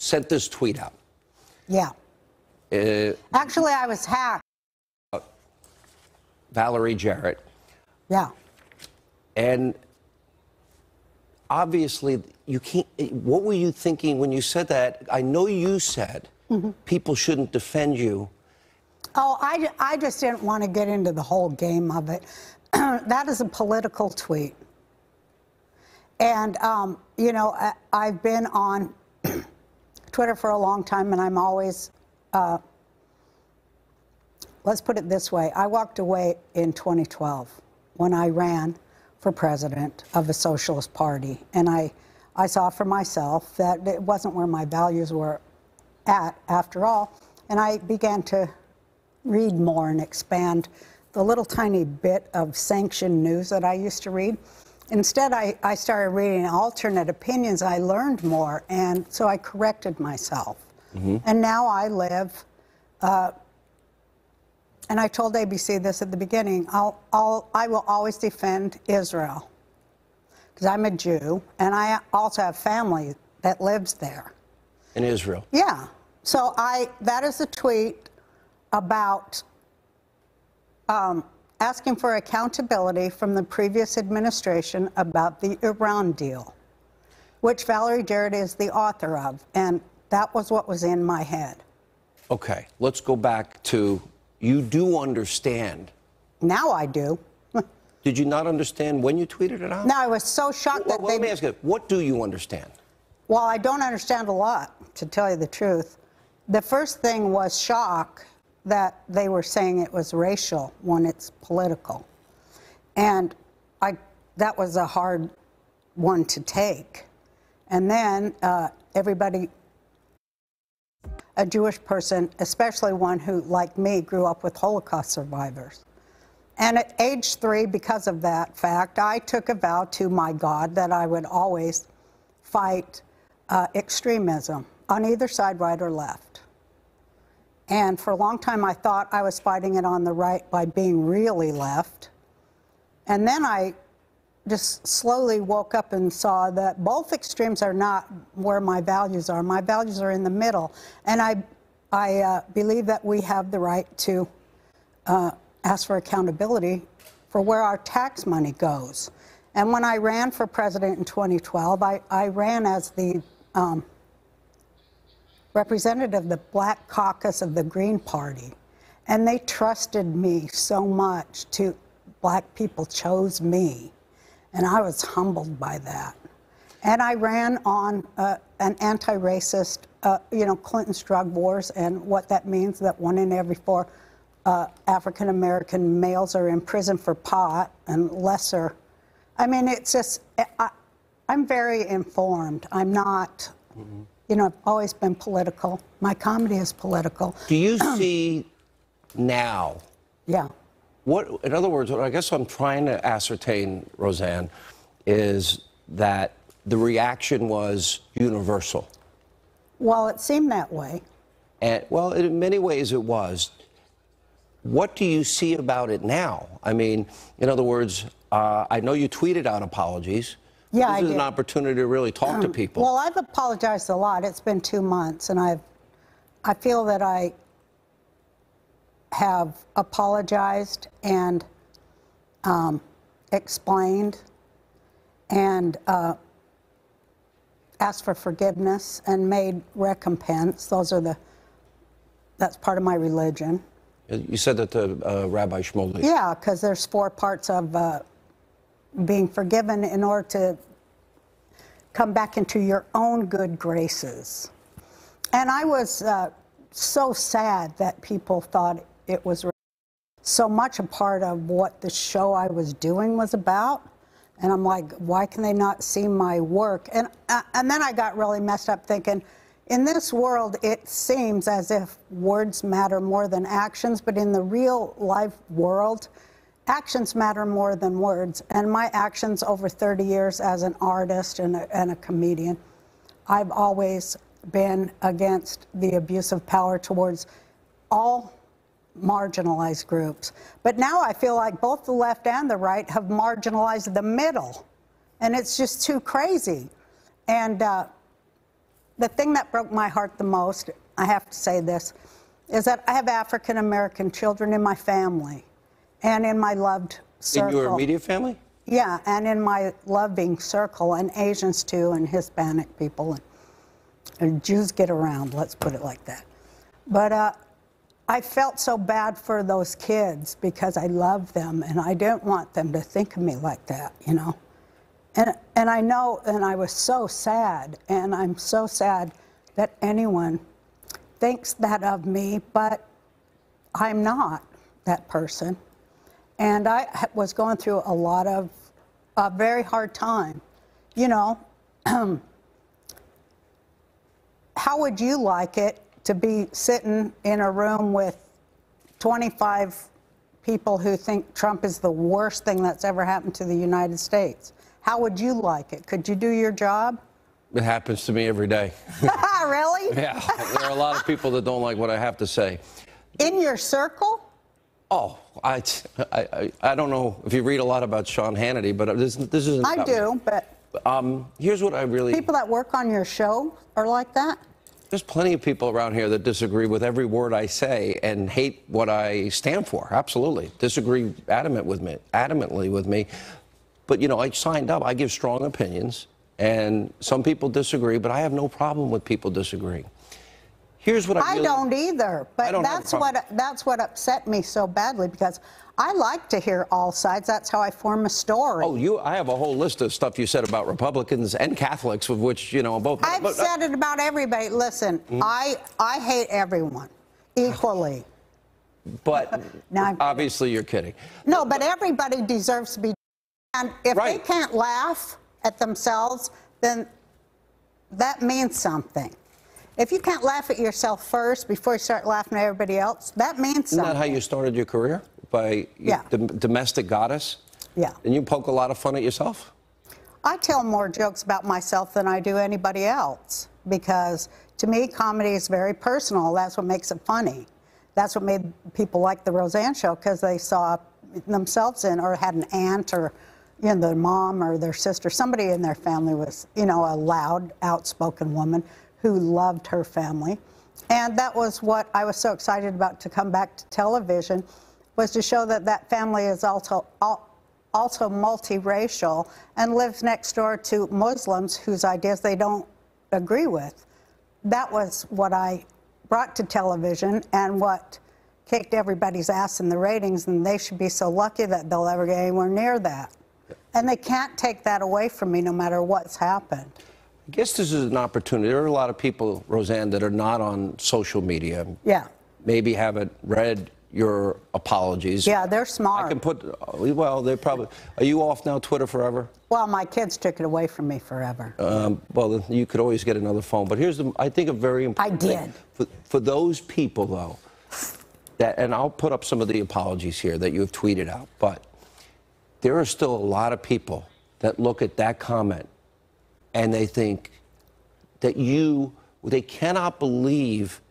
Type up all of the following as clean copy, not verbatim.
sent this tweet out. Yeah. Actually, I was hacked. Valerie Jarrett. Yeah. And obviously, you can't. What were you thinking when you said that? I know you said people shouldn't defend you. Oh, I just didn't want to get into the whole game of it. That is a political tweet. And, you know, I've been on Twitter for a long time, and I'm always, let's put it this way. I walked away in 2012 when I ran for president of the Socialist Party. And I saw for myself that it wasn't where my values were at, after all. And I began to read more and expand the little tiny bit of sanctioned news that I used to read. Instead, I started reading alternate opinions. I learned more, and so I corrected myself. And now I live, and I told ABC this at the beginning, I will always defend Israel, because I'm a Jew, and I also have family that lives there. In Israel? Yeah. So that is a tweet about asking for accountability from the previous administration about the Iran deal, which Valerie Jarrett is the author of, and that was what was in my head. Okay, let's go back to, you do understand. Now I do. Did you not understand when you tweeted it out? No, I was so shocked that let me ask you, what do you understand? Well, I don't understand a lot, to tell you the truth. The first thing was shock that they were saying it was racial when it's political. And that was a hard one to take. And then everybody, a Jewish person, especially one who, like me, grew up with Holocaust survivors. And at age 3, because of that fact, I took a vow to my God that I would always fight extremism on either side, right or left. And for a long time, I thought I was fighting it on the right by being really left. And then I just slowly woke up and saw that both extremes are not where my values are. My values are in the middle. And I believe that we have the right to ask for accountability for where our tax money goes. And when I ran for president in 2012, I ran as the representative of the Black Caucus of the Green Party. And they trusted me so much. Black people chose me. And I was humbled by that. And I ran on an anti-racist, you know, Clinton's drug wars, and what that means, that 1 in every 4 African-American males are in prison for pot, and lesser. I mean, it's just, I'm very informed. I'm not, you know, I've always been political. My comedy is political. Do you see now? Yeah. What, in other words, what I guess I'm trying to ascertain, Roseanne, is that the reaction was universal. Well, it seemed that way. And, well, in many ways it was. What do you see about it now? I mean, in other words, I know you tweeted out apologies. Yeah, this is an opportunity to really talk to people. Well, I've apologized a lot. It's been 2 months, and I feel that I have apologized and explained and asked for forgiveness and made recompense. That's part of my religion. You said that to Rabbi Shmuley. Yeah, because there's 4 parts of being forgiven in order to come back into your own good graces. And I was so sad that people thought it was so much a part of what the show I was doing was about. And I'm like, why can they not see my work? And then I got really messed up thinking, in this world, it seems as if words matter more than actions, but in the real life world, actions matter more than words. And my actions over 30 years as an artist and a comedian, I've always been against the abuse of power towards all marginalized groups. But now I feel like both the left and the right have marginalized the middle. And it's just too crazy. And the thing that broke my heart the most, I have to say this, is that I have African-American children in my family and in my loved circle. In your immediate family? Yeah, and in my loving circle, and Asians too, and Hispanic people, and Jews get around, let's put it like that. But I felt so bad for those kids because I love them, and I didn't want them to think of me like that, you know. And I know, and I was so sad, and I'm so sad that anyone thinks that of me, but I'm not that person. And I was going through a lot of a very hard time. You know, how would you like it to be sitting in a room with 25 people who think Trump is the worst thing that's ever happened to the United States? How would you like it? Could you do your job? It happens to me every day. Really? Yeah, there are a lot of people that don't like what I have to say. In your circle? Oh, I don't know if you read a lot about Sean Hannity, but this isn't. I do, but here's what I really. People that work on your show are like that? There's plenty of people around here that disagree with every word I say and hate what I stand for. Absolutely, disagree adamantly with me. But you know, I signed up. I give strong opinions, and some people disagree, but I have no problem with people disagreeing. Here's what I don't either, but that's what upset me so badly, because I like to hear all sides. That's how I form a story. Oh, I have a whole list of stuff you said about Republicans and Catholics, of which, you know, both. I've said it about everybody. Listen, I hate everyone equally. But no, obviously you're kidding. No, but everybody deserves to be. And if they can't laugh at themselves, then that means something. If you can't laugh at yourself first before you start laughing at everybody else, that means something. Isn't that how you started your career? By the domestic goddess? Yeah. And you poke a lot of fun at yourself? I tell more jokes about myself than I do anybody else, because to me, comedy is very personal. That's what makes it funny. That's what made people like the Roseanne show, because they saw themselves in, or had an aunt, or you know, their mom or their sister. Somebody in their family was, you know, a loud, outspoken woman who loved her family. And that was what I was so excited about to come back to television, was to show that that family is also multiracial and lives next door to Muslims whose ideas they don't agree with. That was what I brought to television, and what kicked everybody's ass in the ratings, and they should be so lucky that they'll ever get anywhere near that. And they can't take that away from me, no matter what's happened. I guess this is an opportunity. There are a lot of people, Roseanne, that are not on social media. Yeah. Maybe haven't read your apologies. Yeah, they're smart. I can put, well, they're probably, are you off now, Twitter forever? Well, my kids took it away from me forever. Well, you could always get another phone. But here's, I think, a very important thing. For those people, though, that, and I'll put up some of the apologies here that you have tweeted out, but there are still a lot of people that look at that comment and they think that they cannot believe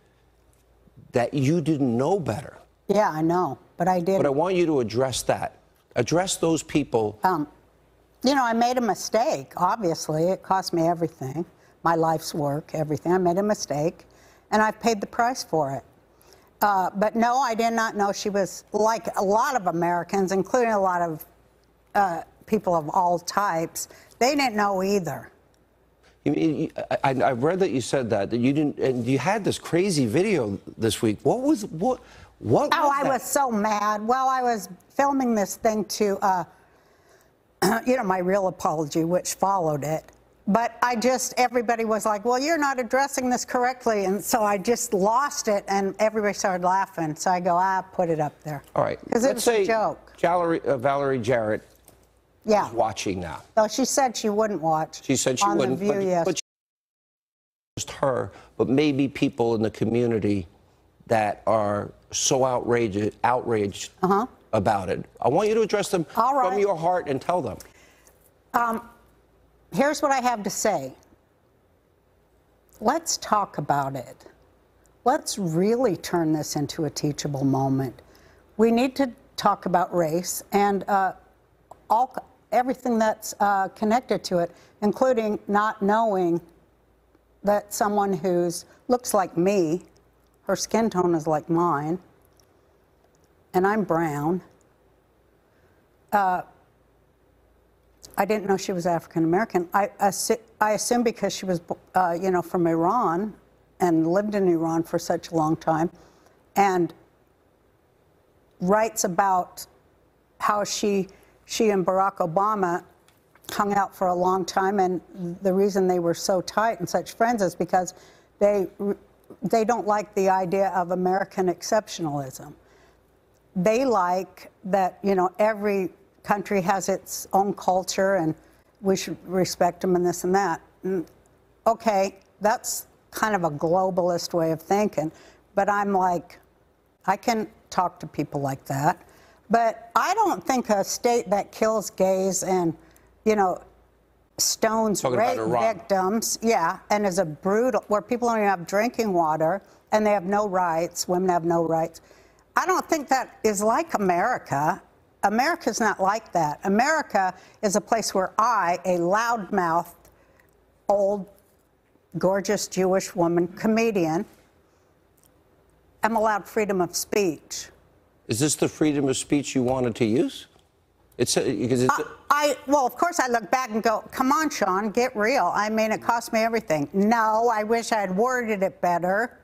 that you didn't know better. Yeah, I know, but I did. But I want you to address that. Address those people. You know, I made a mistake, obviously. It cost me everything, my life's work, everything. I made a mistake, and I've paid the price for it. But no, I did not know she was like a lot of Americans, including a lot of people of all types. They didn't know either. I've read that you said that you didn't, and you had this crazy video this week. What was that? I was so mad. Well, I was filming this thing to, you know, my real apology, which followed it. But everybody was like, well, you're not addressing this correctly. And so I just lost it, and everybody started laughing. So I go, put it up there. All right. Because it was a joke. Valerie Jarrett is watching now. Oh, she said she wouldn't watch. She said she wouldn't. On The View, yes. But just her, but maybe people in the community that are so outraged about it. I want you to address them from your heart and tell them. Here's what I have to say. Let's talk about it. Let's really turn this into a teachable moment. We need to talk about race and everything that's connected to it, including not knowing that someone who's looks like me, her skin tone is like mine, and I'm brown. I didn't know she was African American. I assumed because she was, you know, from Iran and lived in Iran for such a long time, and writes about how she and Barack Obama hung out for a long time, and the reason they were so tight and such friends is because they don't like the idea of American exceptionalism. They like that, you know, every country has its own culture and we should respect them and this and that. Okay, that's kind of a globalist way of thinking, but I'm like, I can talk to people like that. But I don't think a state that kills gays and, you know, stones rape victims, yeah, and is a brutal, where people don't even have drinking water and they have no rights, women have no rights. I don't think that is like America. America's not like that. America is a place where I, a loudmouthed, old, gorgeous Jewish woman, comedian, am allowed freedom of speech. Is this the freedom of speech you wanted to use? Well, of course, I look back and go, come on, Sean, get real. I mean, it cost me everything. No, I wish I had worded it better.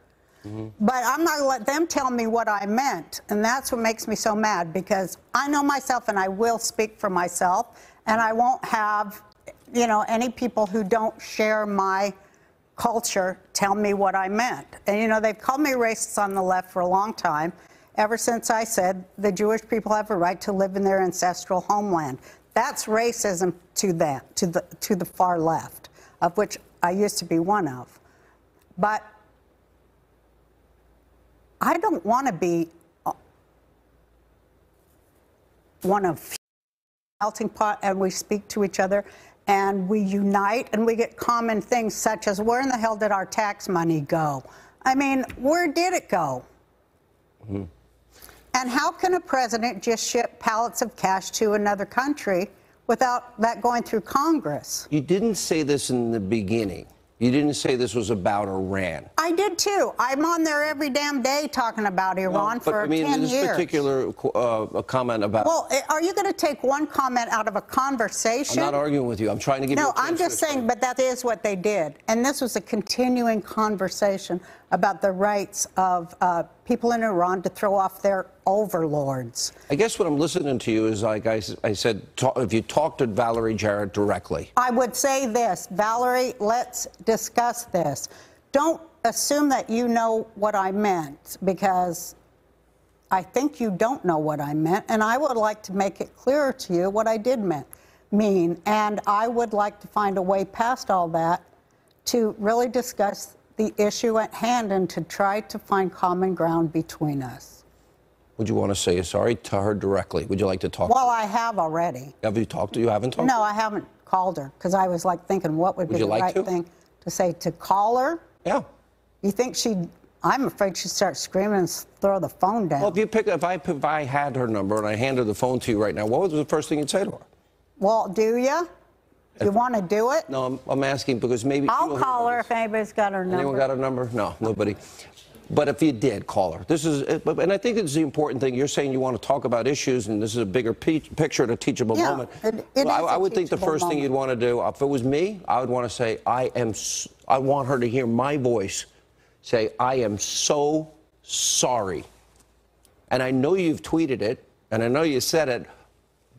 But I'm not going to let them tell me what I meant. And that's what makes me so mad, because I know myself and I will speak for myself. And I won't have, you know, any people who don't share my culture tell me what I meant. And, you know, they've called me racist on the left for a long time, ever since I said the Jewish people have a right to live in their ancestral homeland. That's racism to them, to the far left, of which I used to be one of. But I don't want to be one of melting pot, and we speak to each other and we unite and we get common things such as, where in the hell did our tax money go? I mean, where did it go? And how can a president just ship pallets of cash to another country without that going through Congress? You didn't say this in the beginning. You didn't say this was about Iran. I did too. I'm on there every damn day talking about Iran for 10 years. I mean, this particular comment about... Well, are you going to take one comment out of a conversation? I'm not arguing with you. I'm trying to give you a chance. No, I'm just saying, but that is what they did. And this was a continuing conversation about the rights of people in Iran to throw off their overlords. I guess what I'm listening to you is, like I said, if you talked to Valerie Jarrett directly. I would say this, Valerie, let's discuss this. Don't assume that you know what I meant, because I think you don't know what I meant, and I would like to make it clearer to you what I did mean. And I would like to find a way past all that to really discuss the issue at hand and to try to find common ground between us. Would you want to say sorry to her directly? Would you like to talk? Well, I have already. Have you talked to her? You haven't talked? No, I haven't called her, because I was like thinking, what would be the right thing to say? To call her? Yeah. You think she'd... I'm afraid she'd start screaming and throw the phone down. Well, if I had her number and I handed the phone to you right now, what was the first thing you'd say to her? Well, do you? You want to do it? No, I'm asking because maybe... I'll call her if anybody's got her number. Anyone got her number? No, nobody. But if you did, call her. This is, and I think it's the important thing. You're saying you want to talk about issues, and this is a bigger picture at a teachable moment. I would think the first thing you'd want to do, if it was me, I would want to say, I want her to hear my voice say, I am so sorry. And I know you've tweeted it, and I know you said it,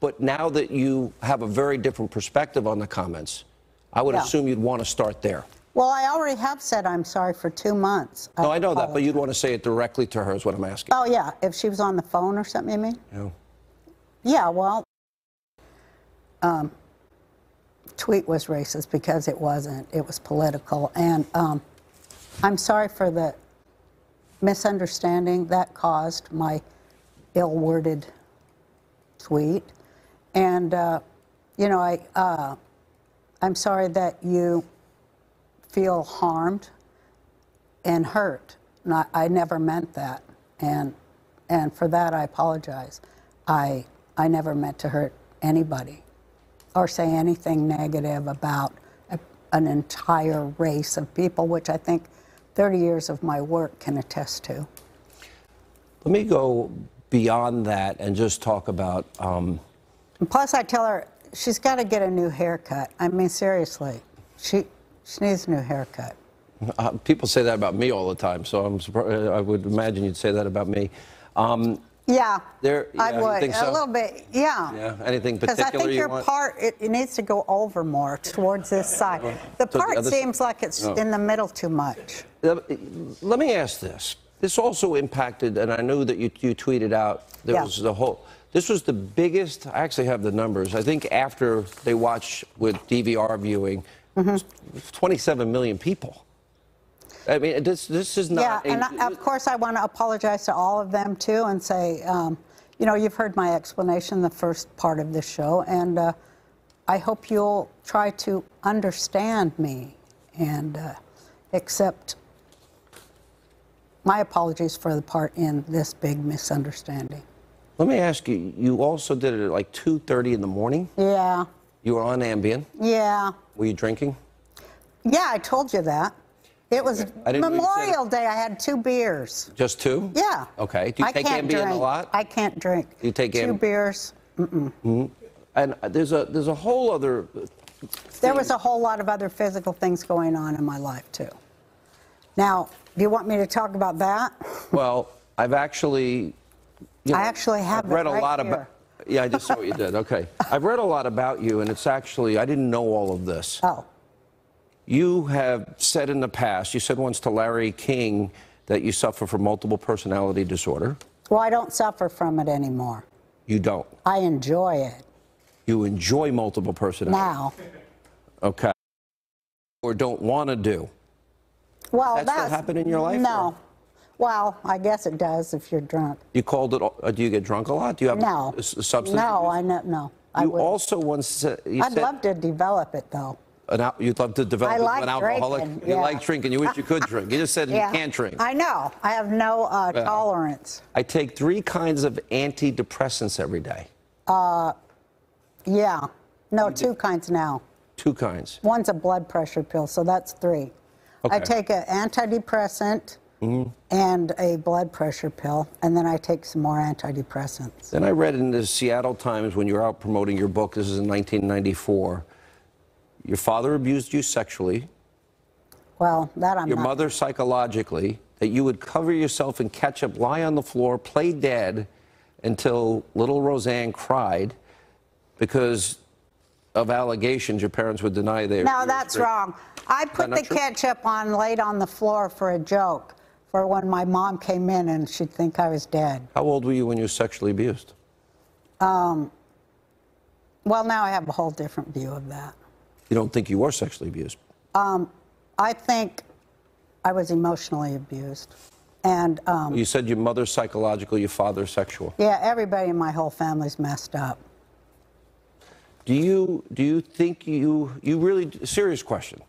but now that you have a very different perspective on the comments, I would assume you'd want to start there. Well, I already have said I'm sorry for 2 months. No, I know that, but you'd want to say it directly to her is what I'm asking. Oh, yeah. If she was on the phone or something, you mean? Yeah. Yeah, well, tweet was racist because it wasn't. It was political. And I'm sorry for the misunderstanding that caused my ill-worded tweet. And, you know, I'm sorry that you feel harmed and hurt. I never meant that, and for that I apologize. I never meant to hurt anybody or say anything negative about an entire race of people, which I think 30 years of my work can attest to. Let me go beyond that and just talk about... And plus, I tell her she's got to get a new haircut. I mean, seriously, she needs a new haircut. People say that about me all the time, so I'm surprised. I would imagine you'd say that about me. Yeah, I would. Think so? A little bit, yeah. Yeah, anything particular Because I think your want? part, it needs to go over more towards this side. The part seems like it's in the middle too much. Let me ask this. This also impacted, and I knew that you tweeted out, was the whole, this was the biggest, I actually have the numbers, I think after they watched with DVR viewing, 27 million people. I mean, this is not... Yeah, and of course I want to apologize to all of them, too, and say, you know, you've heard my explanation, the first part of this show, and I hope you'll try to understand me and accept my apologies for the part in this big misunderstanding. Let me ask you, you also did it at like 2:30 in the morning? Yeah. You were on Ambien? Yeah. Were you drinking? Yeah, I told you that. It was Memorial Day. I had 2 beers. Just 2? Yeah. Okay. Do you take Ambien a lot? I can't drink. You take 2 beers. And there's a whole other thing. There was a whole lot of other physical things going on in my life, too. Now, do you want me to talk about that? Well, I've actually... I actually have read a lot here. about... Yeah, I just saw what you did. Okay. I've read a lot about you, and it's actually... I didn't know all of this. Oh. You have said in the past, you said once to Larry King that you suffer from multiple personality disorder. Well, I don't suffer from it anymore. You don't? I enjoy it. You enjoy multiple personality? Now. Okay. Or don't want to do? Well, does that still happen in your life? No. Or? Well, I guess it does if you're drunk. You called it... do you get drunk a lot? Do you have a substance No, abuse? No. You also once said... I'd love to develop it, though. You'd love to develop an alcoholic? Drinking, You like drinking. You wish you could drink. You just said you can't drink. I know. I have no tolerance. I take 3 kinds of antidepressants every day. Yeah. No, 2 kinds now. 2 kinds. One's a blood pressure pill, so that's 3. Okay. I take an antidepressant and a blood pressure pill, and then I take some more antidepressants. Then I read in the Seattle Times when you were out promoting your book, this is in 1994, your father abused you sexually. Well, that I'm Your not. mother psychologically, that you would cover yourself in ketchup, lie on the floor, play dead until little Roseanne cried because of allegations your parents would deny they... No, that's wrong. I put the ketchup on, laid on the floor for a joke, for when my mom came in and she'd think I was dead. How old were you when you were sexually abused? Well, now I have a whole different view of that. You don't think you were sexually abused? I think I was emotionally abused. And you said your mother's psychological, your father's sexual. Yeah, everybody in my whole family's messed up. Do you think you really... Serious question.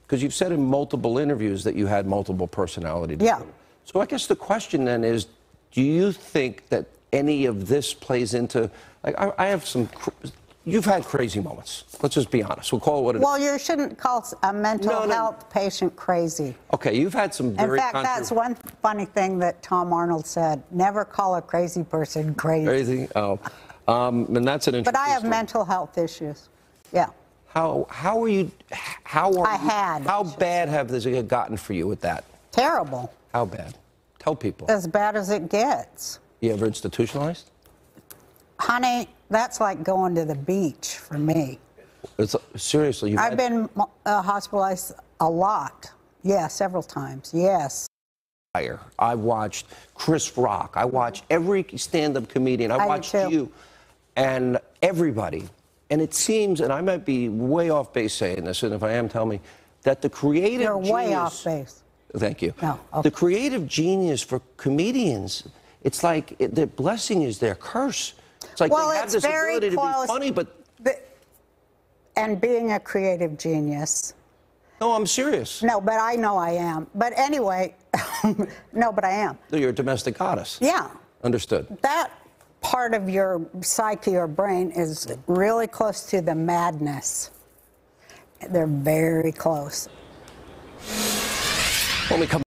Because you've said in multiple interviews that you had multiple personality disorder. Yeah. So I guess the question then is, do you think that any of this plays into... Like, I have some... You've had crazy moments. Let's just be honest. We'll call it what it is. Well, you shouldn't call a mental health patient crazy. Okay, you've had some very... In fact, that's one funny thing that Tom Arnold said. Never call a crazy person crazy. Crazy? Oh. And that's an interesting But I have story. mental health issues. Yeah. How are you... How bad have this gotten for you with that? Terrible. How bad? Tell people. As bad as it gets. You ever institutionalized? Honey, that's like going to the beach for me. Seriously, I've been hospitalized a lot. Yeah, several times. Yes. I watched Chris Rock. I watched every stand-up comedian. I watched you and everybody. And it seems, and I might be way off base saying this, and if I am, tell me, that the creative You're genius... way off base. Thank you. No, okay. The creative genius for comedians, it's like their blessing is their curse. It's like they have this ability to be funny, but... And being a creative genius... No, I'm serious. No, but I know I am. But anyway, no, but I am. No, you're a domestic goddess. Yeah. Understood. That part of your psyche or brain is really close to the madness. They're very close. When we come